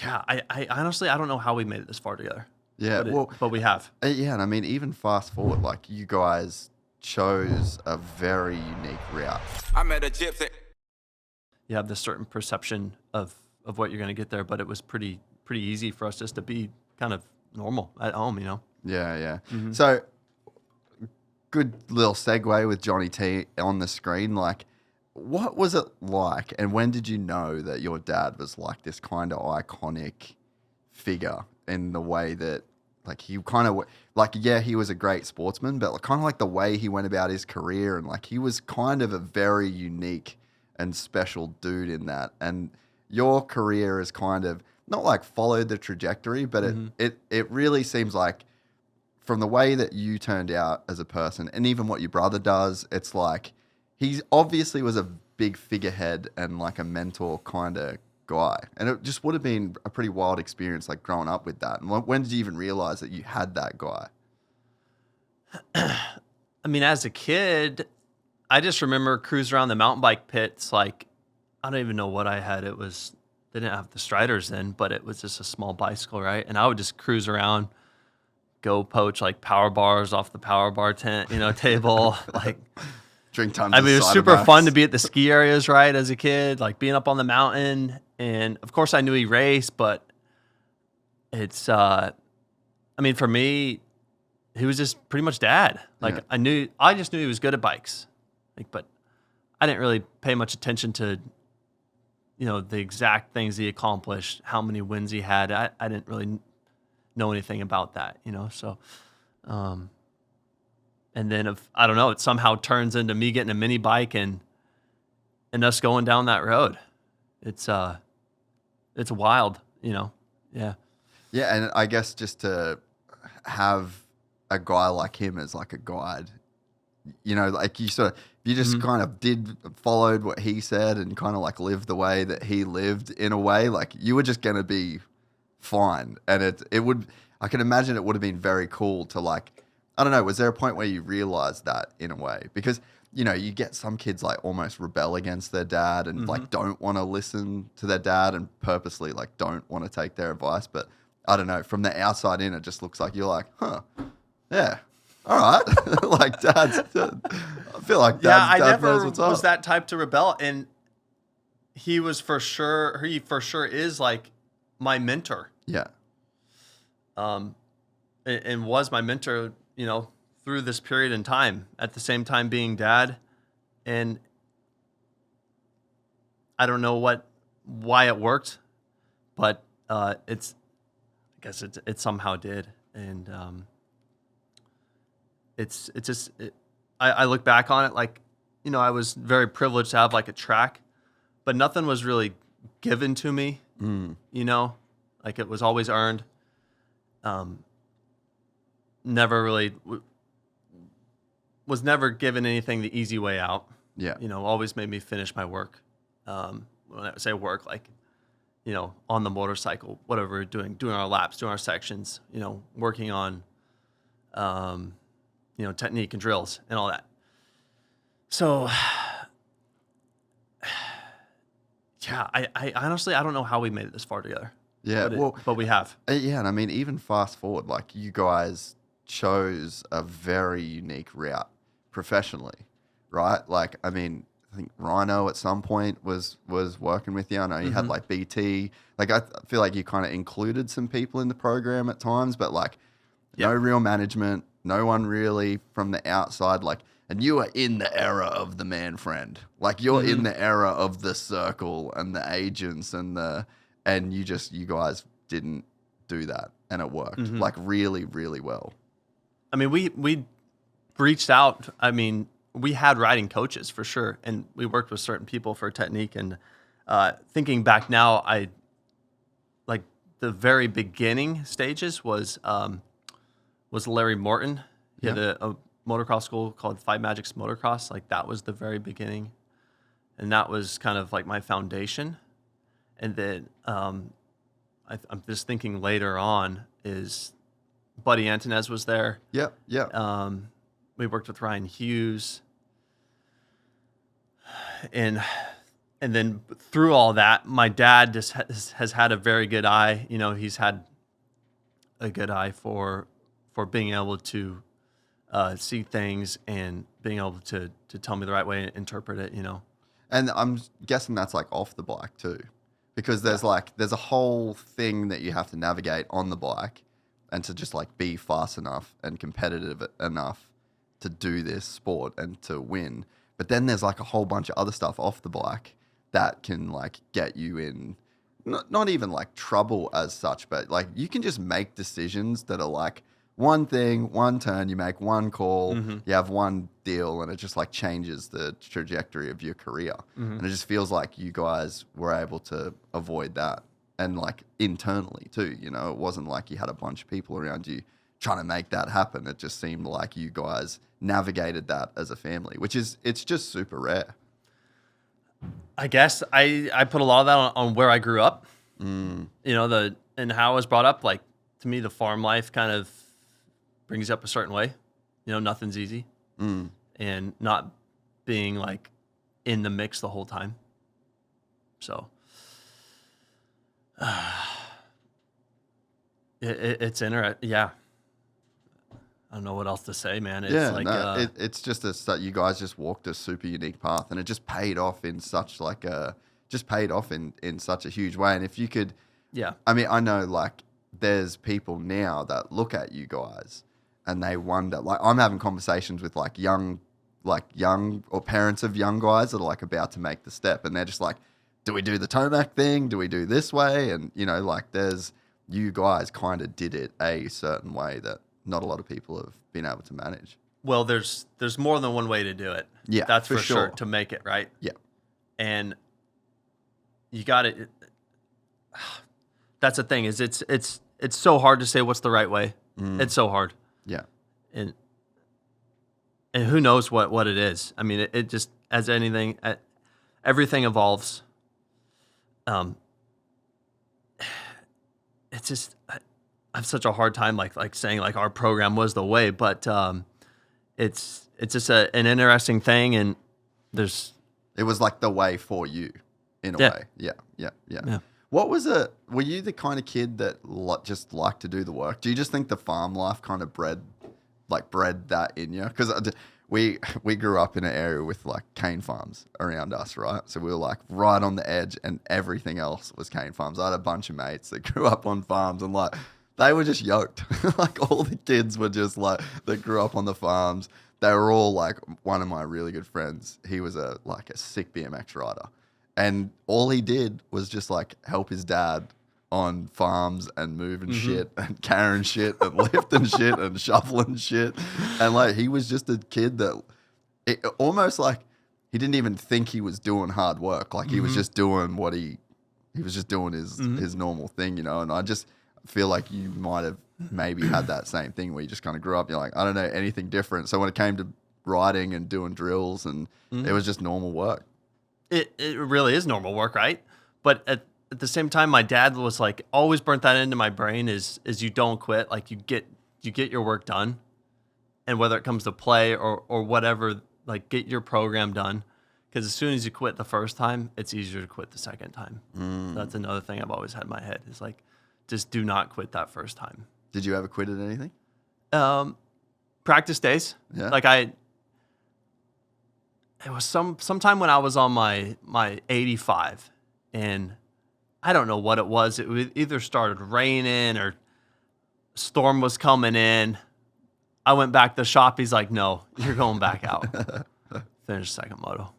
Yeah, I honestly, I don't know how we made it this far together. Yeah, But we have. yeah, and I mean, even fast forward, like you guys chose a very unique route. I met a Gypsy. You have this certain perception of what you're going to get there, but it was pretty easy for us just to be kind of normal at home, you know? Yeah, yeah. Mm-hmm. So, good little segue with Johnny T on the screen. Like, what was it like, and when did you know that your dad was like this kind of iconic figure in the way that, like, he kind of, like, yeah, he was a great sportsman, but kind of like the way he went about his career, and like he was kind of a very unique and special dude in that. And your career is kind of not like followed the trajectory, but it really seems like from the way that you turned out as a person, and even what your brother does, it's like he obviously was a big figurehead and like a mentor kind of guy. And it just would have been a pretty wild experience, like growing up with that. And when did you even realize that you had that guy? I mean, as a kid, I just remember cruising around the mountain bike pits. Like, I don't even know what I had. They didn't have the Striders then, but it was just a small bicycle, right? And I would just cruise around, go poach like power bars off the power bar tent, table. Like, Drink tons I mean, it of was cider super backs. fun to be at the ski areas, right? As a kid, like being up on the mountain. And of course I knew he raced, but it's, I mean, for me, he was just pretty much dad. Like I just knew he was good at bikes. Like, but I didn't really pay much attention to, the exact things he accomplished, how many wins he had. I didn't really know anything about that, so, and then I don't know, it somehow turns into me getting a mini bike and us going down that road. It's wild, Yeah. Yeah, and I guess just to have a guy like him as like a guide, like you just kind of followed what he said and kind of like lived the way that he lived in a way, like you were just going to be fine. And I can imagine it would have been very cool to like, I don't know, was there a point where you realized that in a way? Because, you get some kids like almost rebel against their dad and like don't want to listen to their dad and purposely like don't want to take their advice. But I don't know, from the outside in, it just looks like you're like, yeah, all right. Like I feel like dad never knows what's up. was that type to rebel. And he for sure is like my mentor. Yeah. And was my mentor, through this period in time, at the same time being dad. And I don't know why it worked, but I guess it somehow did. And I look back on it like, I was very privileged to have like a track, but nothing was really given to me, like it was always earned. Never really was never given anything the easy way out. Yeah. Always made me finish my work. When I say work, like, on the motorcycle, whatever we're doing our laps, doing our sections, working on, technique and drills and all that. So, yeah, I honestly, I don't know how we made it this far together. Yeah. But we have. Yeah. And I mean, even fast forward, like you guys chose a very unique route professionally, right? Like, I mean, I think Rhino at some point was working with you. I know you had like BT. Like, I feel like you kind of included some people in the program at times, but like no real management, no one really from the outside. Like, and you are in the era of the man friend. Like you're in the era of the circle and the agents and you guys didn't do that. And it worked like really, really well. I mean, we reached out. I mean, we had riding coaches for sure, and we worked with certain people for technique. And thinking back now, I like the very beginning stages was Larry Morton. He had a motocross school called Five Magics Motocross. Like that was the very beginning, and that was kind of like my foundation. And then I'm just thinking later on is Buddy Antonez was there. Yep. We worked with Ryan Hughes, and and then through all that, my dad just has had a very good eye. You know, he's had a good eye for being able to see things and being able to tell me the right way and interpret it, you know. And I'm guessing that's like off the bike too, because there's a whole thing that you have to navigate on the bike, and to just like be fast enough and competitive enough to do this sport and to win. But then there's like a whole bunch of other stuff off the bike that can like get you in, not even like trouble as such, but like you can just make decisions that are like one thing, one turn, you make one call, you have one deal, and it just like changes the trajectory of your career. And it just feels like you guys were able to avoid that. And like internally too, you know, it wasn't like you had a bunch of people around you trying to make that happen. It just seemed like you guys navigated that as a family, it's just super rare. I guess I put a lot of that on where I grew up, you know, and how I was brought up. Like, to me, the farm life kind of brings you up a certain way. You know, nothing's easy, and not being like in the mix the whole time. So it's interesting. Yeah. I don't know what else to say, man. It's it's just that you guys just walked a super unique path, and it just paid off in such in such a huge way. And if you could, I mean, I know like there's people now that look at you guys and they wonder, like I'm having conversations with like young or parents of young guys that are like about to make the step, and they're just like, do we do the Tomac thing? Do we do this way? And you know, like you guys kind of did it a certain way that not a lot of people have been able to manage. Well, there's more than one way to do it. Yeah, that's for sure to make it right. Yeah, and you got it. That's the thing, is it's so hard to say what's the right way. It's so hard. Yeah, and who knows what it is. I mean, it just, as anything, everything evolves. It's just. I have such a hard time like saying like our program was the way, but it's just an interesting thing, and it was like the way for you in a way. Yeah. What was it? Were you the kind of kid that just liked to do the work? Do you just think the farm life kind of bred that in you? Because we grew up in an area with like cane farms around us, right? So we were like right on the edge, and everything else was cane farms. I had a bunch of mates that grew up on farms, and like they were just yoked. Like all the kids were just like, that grew up on the farms. They were all like, one of my really good friends, he was a sick BMX rider. And all he did was just like help his dad on farms and moving shit and carrying shit and lifting shit and shoveling shit. And like, he was just a kid that almost like he didn't even think he was doing hard work. Like he was just doing he was just doing his normal thing, you know? And I just feel like you might have maybe had that same thing where you just kind of grew up. You're like, I don't know anything different. So when it came to riding and doing drills, and it was just normal work. It really is normal work, right? But at the same time, my dad was like, always burnt that into my brain is you don't quit. Like you get your work done, and whether it comes to play or whatever, like get your program done. Because as soon as you quit the first time, it's easier to quit the second time. So that's another thing I've always had in my head, is like, just do not quit that first time. Did you ever quit at anything? Practice days. Yeah. Like it was sometime when I was on my 85, and I don't know what it was. It either started raining or storm was coming in. I went back to the shop. He's like, no, you're going back out. Finish second moto.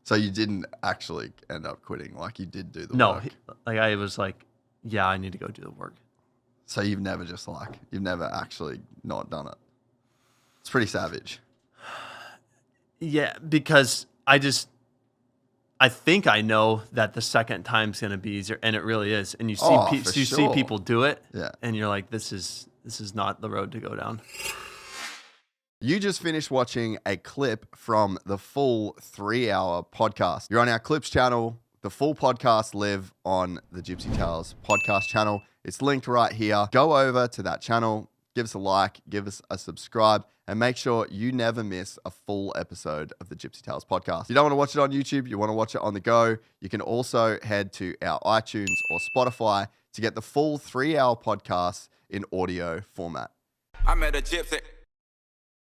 So you didn't actually end up quitting. Like you did do the work. No, I was like, yeah, I need to go do the work. So you've never actually not done it. It's pretty savage. Yeah, because I think I know that the second time's going to be easier, and it really is. And you see see people do it, and you're like, this is not the road to go down. You just finished watching a clip from the full 3-hour podcast. You're on our Clips channel. The full podcast live on the Gypsy Tales podcast channel. It's linked right here. Go over to that channel, give us a like, give us a subscribe, and make sure you never miss a full episode of the Gypsy Tales podcast. If you don't want to watch it on YouTube, you want to watch it on the go, you can also head to our iTunes or Spotify to get the full 3-hour podcast in audio format. I met a gypsy.